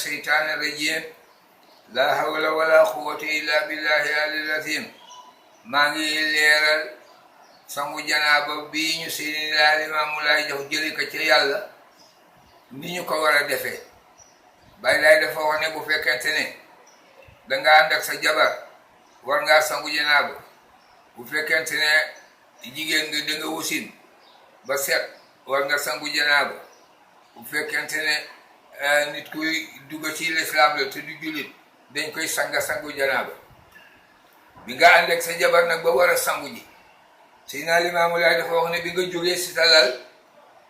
الشيطان الرجيم لا حول ولا قوة إلا بالله العلي العظيم maa ngi leeral sangu janaaba bii ñu seeni laa Limaamu Laay jox jëli ko ci yàlla ni ñu ko war a defee. Baay Laay dafa wax ne bu fekkente ne danga ànd ak sa jabar war ngaa sangu janaaba. Bu fekkente ne jigéen nga danga wusin ba set war nga sangu janaaba. Bu fekkente ne nit kuy dugg ci lislaam la te du jullit dañ koy sangu janaaba. bi nga ànd ak sa jabar nag ba war a sangu ji Seydina Limaamu Laay dafa wax ne bi nga jógee si sa lal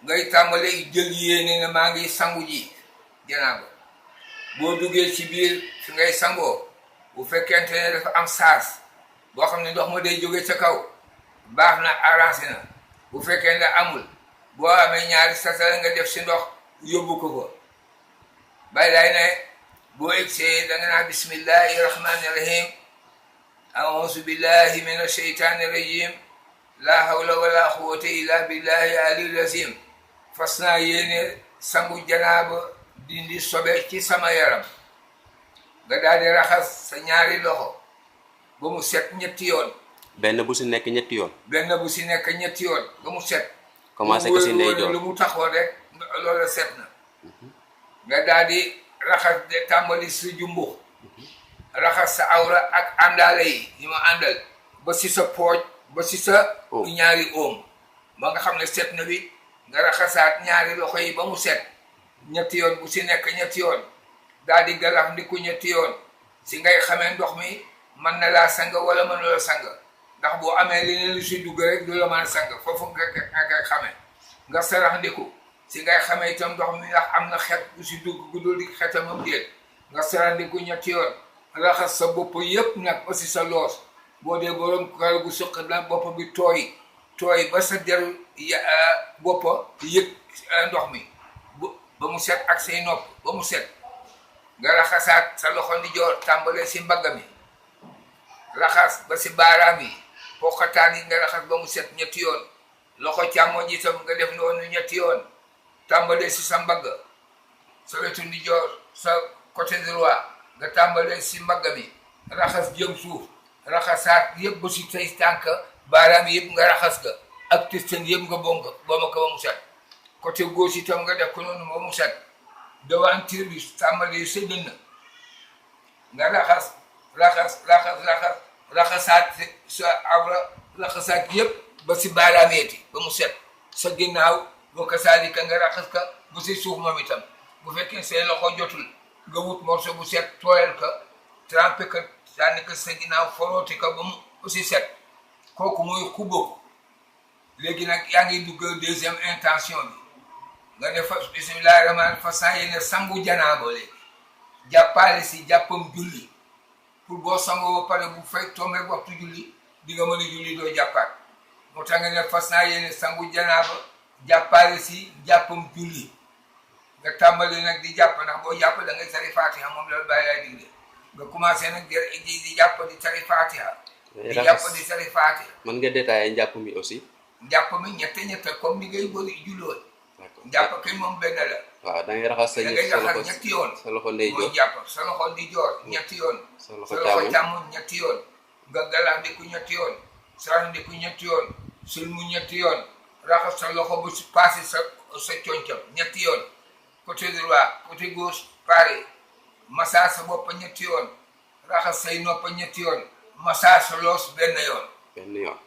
ngay tàmbalee jël yéene ne maa ngi sangu ji janaaba. boo duggee ci biir fi ngay sangoo bu fekkente ne dafa am saas boo xam ne ndox ma day jóge ca kaw baax na arrangé na. bu fekkee ne amul boo amee ñaari satala nga def si ndox yóbbu ko ko. Baay Laay ne boo egsee da nga naa bismillahi rahmani rahim أعوذ بالله من الشيطان الرجيم لا حول ولا قوة إلا بالله العلي العظيم fas naa yéene sangu janaaba dindi sobe ci sama yaram. nga daal di raxas sa ñaari loxo ba mu set ñetti yoon. benn bu si nekk ñetti yoon. benn bu si nekk ñetti yoon ba mu set. commencé ko si ndeyjoor lu mu taxoon rek loola set na. nga daal di raxas de tàmbali sa jumbux. raxas sa awra ak àndaale yi ma àndal ba si sa pooj ba si sa ñaari oom ba nga xam ne set na bi nga raxasaat ñaari loxo yi ba mu set ñetti yoon bu si nekk ñetti yoon daal di galax ndiku ñetti yoon si ngay xamee ndox mi mën na laa sang wala mën na la sang ndax boo amee leneen lu si dugg rek du la mën a sang foofu nga koy xamee nga sarax ndiku si ngay xamee itam ndox mi ndax am na xet bu si dugg guddul di xetamam déet nga sarax ndiku ñetti yoon raxas sa bopp yépp nag aussi sa loos boo dee borom kar gu sëq na bopp bi tooy ba sa deru boppa yëg ndox mi ba mu set ak say nopp ba mu set nga raxasaat sa loxo ndijoor tàmbalee si mbagg mi raxas ba si baaraam yi poqataan yi nga raxas ba mu set ñetti yoon loxo càmmoñ itam nga def noonu ñetti yoon tàmbalee si sa mbagg sa wetu ndijoor sa côté droit nga tàmbalee si mbagg mi raxas jëm suuf raxasaat yëpp ba si say tànk baaraam yëpp nga raxas ka ak testan yëpp nga bomba ba mu set côté gauche itam nga def ko noonu ba mu set devanture bi tàmbalee sa dënn nga raxasaat sa awra raxasaat yëpp ba si baaraam yeeti ba mu set sa ginnaaw boo ko saalika nga raxas ka ba si suuf moom itam bu fekkee seen loxo jotul nga wut morceau bu set tooyal ka trempé ka sànni ka sa ginnaaw forooti ka ba mu aussi set kooku mooy xubbo. léegi nag yaa ngi dugg deuxième intention bi nga ne fa bismillahi rahmaan fa saa yéene sangu janaaba léegi jàppaale si jàppam julli pour boo sangoo ba pare bu fay tombé waxtu julli di nga mën a julli doo jàppaat moo tax nga ne fas naa yéene sangu janaaba jàppaale si jàppam julli. nga tàmbali nag di jàpp ndax boo jàpp da ngay tari fatiha moom la Baay Laay digle nga commencé nag di jàpp di tari fatiha. di jàpp di tari fatiha. mën nga détailler njàpp mi aussi. njàpp mi ñette comme ni ngay bëri julloon. njàpp kay moom benn la. waaw da ngay raxas sa loxo ñetti yoon. sa loxo ndeyjoor mooy jàpp sa loxo ndijoor ñetti yoon. sa loxo càmmoñ ñetti yoon. nga galandiku ñetti yoon. sarandiku ñetti yoon. sulmu ñetti yoon. raxas sa loxo ba si passé sa concam ñetti yoon. côté droit côté gauche pareil massage sa bopp ñetti yoon raxas say nopp ñetti yoon massage sa loos benn yoon.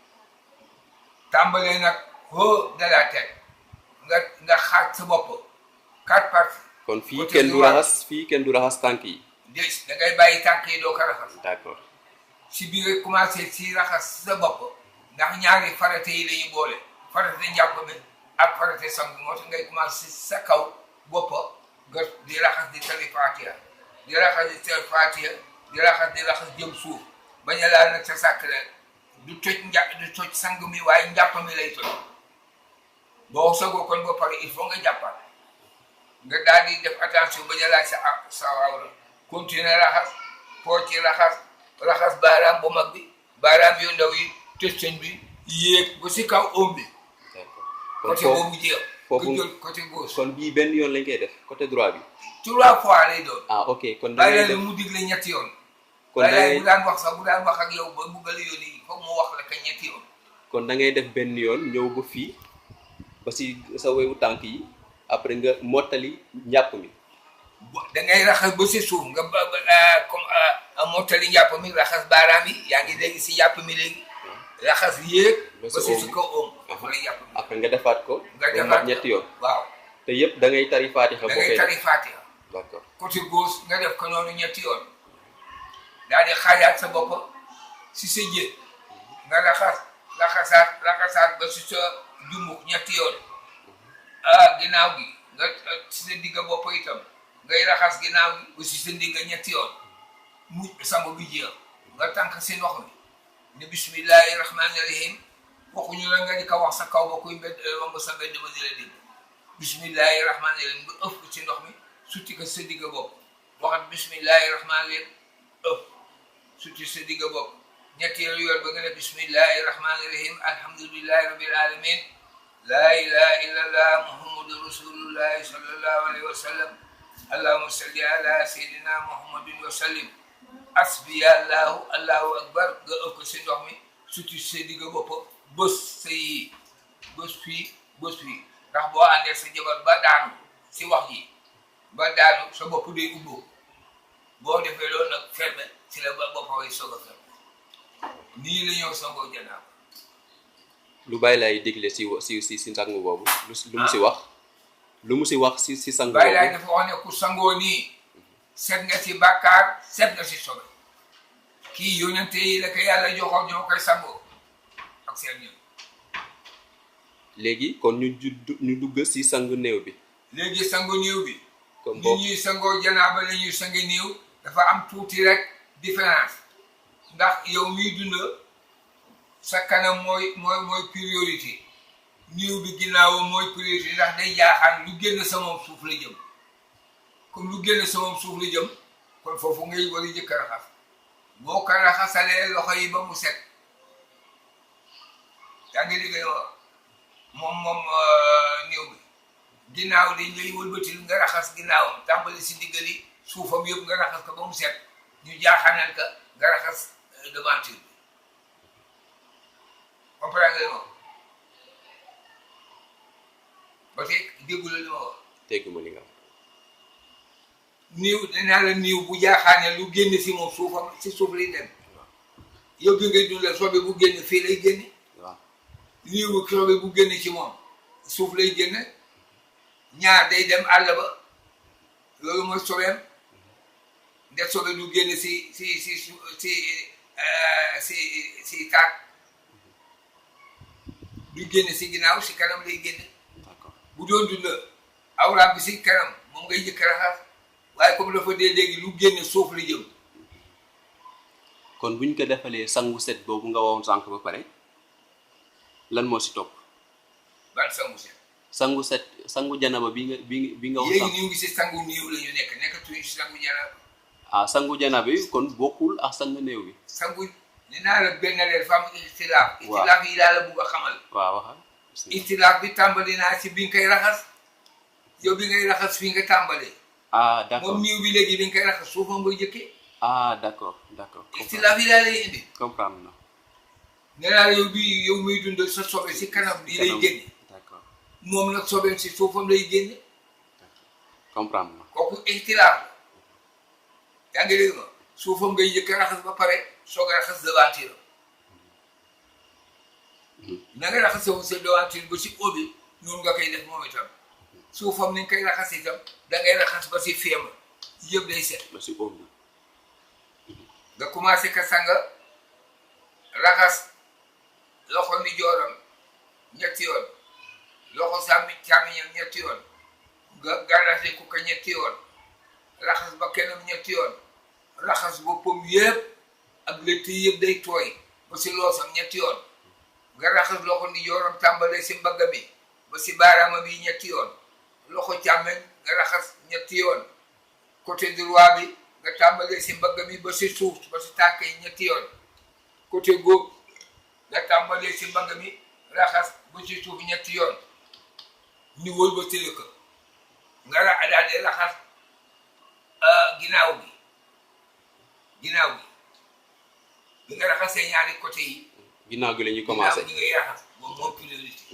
tàmbalee nag haut de la tête nga xaaj sa bopp 4 parties. kon fii kenn du raxas tànk yi. déet da ngay bàyyi tànk yi doo ko raxas. d'accord si biir commencé si raxas sa bopp ndax ñaari farate yi lañuy boole farate njàpp mi ak farate sangu moo tax ngay commencé sa kaw. boppa nga di raxas di tari fatiha di raxas jëm suuf bañ a laal nag sa sàkkle du toj sang mi waaye njàpp mi lay toj boo sagoo kon ba pare il faut nga jàppaat nga daal di def attention bañ a laal sa awra continuer raxas poo ci raxas baaraam bu mag bi baaraam yu ndaw yi tëstan bi yéeg ba si kaw oom bi côté boobu jeex foofu nga jël côté gauche. kon bii benn yoon lañ koy def côté droit bi. 3 fois lay doon. ah ok kon da bàyyi ngay la def mu digle ñetti yoon. kon da bàyyi la ngay bu daan wax sax bu daan wax ak yow ba buggal yoon yi foog mu wax la ka ñetti yoon. kon da ngay def benn yoon ñëw ba fii ba si sa wewu tànk yi après nga mottali njàpp mi. da ngay raxas ba si suuf nga comme mottali njàpp mi raxas baaraam yi yaa ngi léegi si njàpp mi léegi raxas yéeg ba si su kaw oom dafa lay njàpp mi. après nga defaat ko. nga ba defaat ñetti yoon. waaw te yëpp da ngay tari faatixa da boo ngay koy tari def. Faatiha. d'accord côté gauche nga def ko noonu ñetti yoon daal di xaajaat sa bopp si sa jë nga raxasaat ba si sa jumbux ñetti yoon ginnaaw gi nga si sa digga bopp itam ngay raxas ginnaaw gi ba si sa ndigga ñetti yoon mu sangu bi jeex nga tànk si ndox mi ne bismillahi rahmani rahim waxuñu la nga di ko wax sa kaw ba kuy mbedd romb sa mbedd ma di la dégg bismillahi rahmani rahim nga ëpp ci ndox mi suti ko sa digga bopp waxat bismillahi rahmani rahim ëpp suti sa digga bopp ñetteelu yoon ba nga ne bismillahi rahmani rahim alhamdulillahi rabbil alamin la ilaha illallah muhammadu rasulullahi sallallahu alayhi wa sallam allahumma salli ala sayyidina muhammadin wa sallim asbiya allahu akbar nga ëpp si ndox mi suti sa digga bopp bës sa yi bës fii ndax boo àndee sa jabar ba daanu si wax ji ba daanu sa bopp day ubboo boo defee loolu nag ferme si la ba bopp way soog a ferme nii la ñëw sangoo janaaba. lu bàyyi laay dégle si sangu boobu lu mu si wax. lu mu si wax si sangu boobu. bàyyi laay dafa wax ne ku sangoo nii set nga si bàkkaar set nga si sobe kii yónnante yi la ko yàlla joxoon ñoo koy sangoo ak seen ñoom. léegi kon ñu dugg si sangu néew bi. léegi sangu néew bi. comme ni ñuy sangoo janaaba la ñuy sangi néew dafa am tuuti rek différence ndax yow miy dund sa kanam mooy priorité néew bi ginnaawam mooy priorité ndax day jaaxaan lu génn sa moom suuf la jëm comme lu génn sa moom suuf la jëm kon foofu ngay war a jëkk a raxas boo ko raxasalee loxo yi ba mu set yaa ngi liggéey wax moom néew bi ginnaaw dañ lay wëlbatil nga raxas ginnaawam tàmbali si diggali suufam yëpp nga raxas ko ba mu set ñu jaaxaanal ka nga raxas devanture bi comprendre nga moom ba tey déggu la li ma wax. dégguma li nga wax. niiw danaa la niiw bu jaaxaane lu génn si moom suufam si suuf lay dem yow bi ngay dundal sobe bu génn fii lay génne. waaw niiw bu sobe bu génn ci moom suuf lay génne ñaar day dem àll ba loolu mooy sobeem nde sobe du génn si taat du génn si ginnaaw si kanam lay génne. bu doon dund awraam bi si kanam moom ngay jëkk raxas waaye comme dafa dee léegi lu génne suuf la jëm. kon buñ ko defalee sangu set boobu nga waxoon sànq ba pare lan moo si topp. ban sangu set. sangu janaba bi nga wax. léegi ñu ngi si sangu néew la ñu nekk tuuti si sangu janaba. ah sangu janaba bi kon bokkul ak sangu néew bi. sangu nee naa la benn leer fa am istilaaf. waaw istilaaf yi daal la bugg a xamal. waaw waxal. istilaaf bi tàmbali naa si bi nga koy raxas yow bi ngay raxas fii nga tàmbalee. ah d'accord moom néew bi léegi bi nga koy raxas suufam nga jëkkee. ah d'accord. istilaaf yi daal lay indi. comprendre na. nee naa la yow muy dund sa sobe si kanam lii lay génne. d'accord moom nag sobeem si suufam lay génne. comprendre na. kooku istilaaf la. yaa ngi dégg ma suufam ngay jëkk raxas ba pare soog a raxas devanture. na nga raxas sa devanture ba si óobi noonu nga koy def moom itam suufam ni nga koy raxas itam da ngay raxas ba si féem yëpp day set. ba si óobi. nga commencé ka sanga raxas loxo ndi jooram ñetti yoon loxo càmmiñam ñetti yoon nga gàllase ku ko ñetti yoon raxas ba kenam ñetti yoon raxas boppam yëpp ak létt yëpp day tooy ba si loosam ñetti yoon nga raxas loxo ndi jooram tàmbalee si mbagga bi ba si baaraama bi ñetti yoon loxo càmmeñ nga raxas ñetti yoon côté droit bi nga tàmbalee si mbagga bi ba si suuf ba si tànk yi ñetti yoon côté gauche nga tàmbalee si mbagga mi raxas ba si suuf ñetti yoon ñu wëlbatee ko nga daal di raxas ginnaaw gi bi nga raxasee ñaari côté yi. ginnaaw gi la ñuy commencé ginnaaw gi ngay raxas moom moo priorité.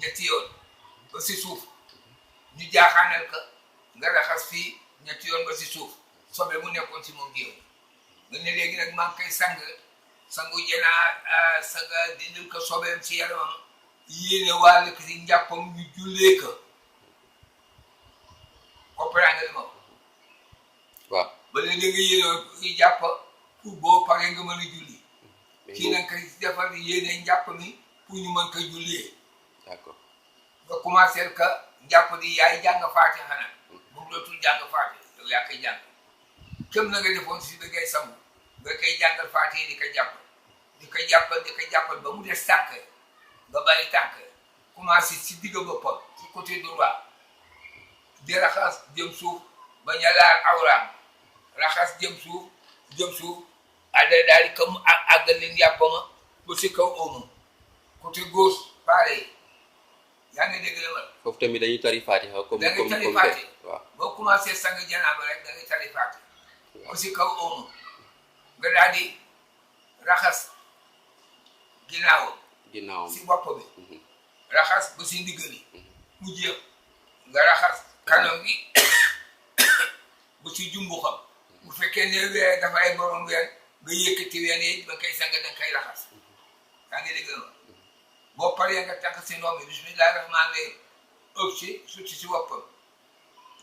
ñetti yoon ba si suuf ñu jaaxaanal ko nga raxas fii ñetti yoon ba si suuf sobe mu nekkoon si moom géew nga ne léegi nag maa ngi koy sangu jenaa sanga dindil ko sobeem si yaramam yéene waale ko si njàppam ñu jullee ko comprendre nga li ma wax. waaw ba léegi da nga yéene jàpp pour boo paree nga mën a julli. kii nag koy defar yéene njàpp mi pour ñu mën ko jullee. d'accord nga commencé ka njàpp di yaay jàng faate xanaa moom dootul jàng faate yow yaa koy jàng kéem na nga defoon si da ngay sangu nga koy jàngal faate yi di ko jàppal ba mu des tànk nga bàyyi tànk commencé si digg boppam si côté droit di raxas jëm suuf bañ a laal awraam raxas jëm suuf daal di comme àggal leen yàppama ba si kaw oomu côté gauche pareil yaa ngi dégg la ma foofu tamit dañuy tari Fatiha comme da ngay tari Fatiha waaw boo commencé sang janaaba rek da ngay tari Fatiha ba si kaw oomu nga daal di raxas ginnaaw si bopp bi raxas ba si ndigg li mu jeex nga raxas kanam gi ba si jumbu xam bu fekkee ne weer dafay borom weer nga yëkkati ween yi ba koy sang da koy raxas yaa ngi dégg la boo paree nga tànk si ndox mi bismillahi rahmaani rahim ëpp si suti si boppam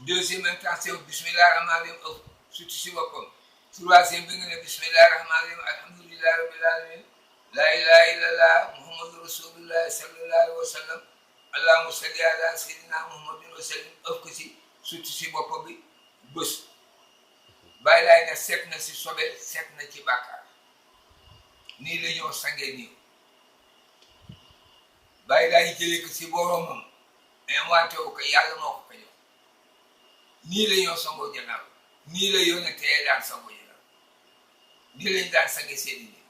deuxième intention bismillahi rahmaani rahim ëpp suti si boppam troisième bi nga ne bismillahi rahmaani rahim alhamdulillahi rabbil alamin la ilaha illallah muhammadu rasulullah sallallahu alayhi wa sallam allahumma salli ala sayyidina muhammadin wa sallim ëpp ko si suti si boppam bi bés bàyyi laay ne seet na si sobe seet na ci bàkkaar nii la ñoo sangee nii bàyyi laay jëlee ko si boromam inventé wu ko yàlla moo ko jox nii la ñoo sangoo janaaba nii la yónnee teye daan sangoo janaaba nii lañ daan sangee seeni nii